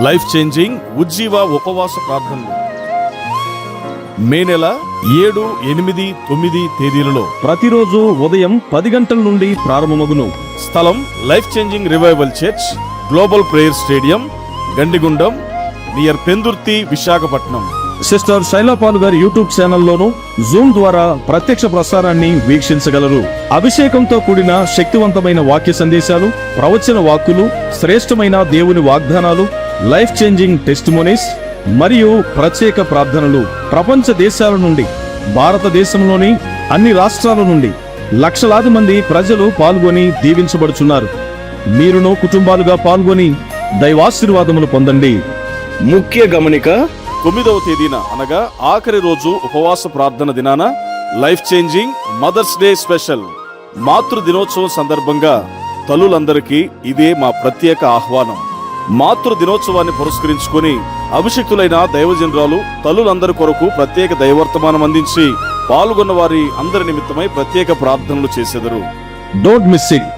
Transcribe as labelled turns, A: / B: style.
A: Life changing ఉజ్జీవ ఉపవాస ప్రార్థనలు మే నెల 7, 8, 9 తేదీలలో
B: ప్రతిరోజు ఉదయం 10 గంటల నుండి ప్రారంభమగును.
A: స్థలం life changing revival church, global prayer stadium, Gandigundam, near Pendurthi, Visakhapatnam.
B: Sister Shailapal గారి యూట్యూబ్ ఛానల్లోను జూమ్ ద్వారా ప్రత్యక్ష ప్రసారాన్ని వీక్షించగలరు. అభిషేకంతో కూడిన శక్తివంతమైన వాక్య సందేశాలు, ప్రవచన వాక్కులు, శ్రేష్టమైన దేవుని వాగ్దానాలు, లైఫ్ చేంజింగ్ టెస్టిమోనీస్ మరియు ప్రత్యేక ప్రార్థనలు ప్రపంచ దేశాల నుండి, భారతదేశంలోని అన్ని రాష్ట్రాల నుండి లక్షలాది మంది ప్రజలు పాల్గొని దీవించబడుచున్నారు. మీరును కుటుంబాలుగా పాల్గొని దైవాశీర్వాదములు పొందండి. ముఖ్య గమనిక:
A: 9వ తేదీన అనగా ఆఖరి రోజు ఉపవాస ప్రార్థన దినాన life changing Mother's Day special మాతృ దినోత్సవం సందర్భంగా తల్లులందరికీ ఇదే మా ప్రత్యేక ఆహ్వానం. మాతృ దినోత్సవాన్ని పురస్కరించుకొని అభిషిక్తులైన దైవజనరాలు తల్లులందరి కొరకు ప్రత్యేక దైవర్తమానం అందించి పాల్గొన్న వారి అందరి నిమిత్తమై ప్రత్యేక ప్రార్థనలు చేసెదరు.
B: Don't miss it.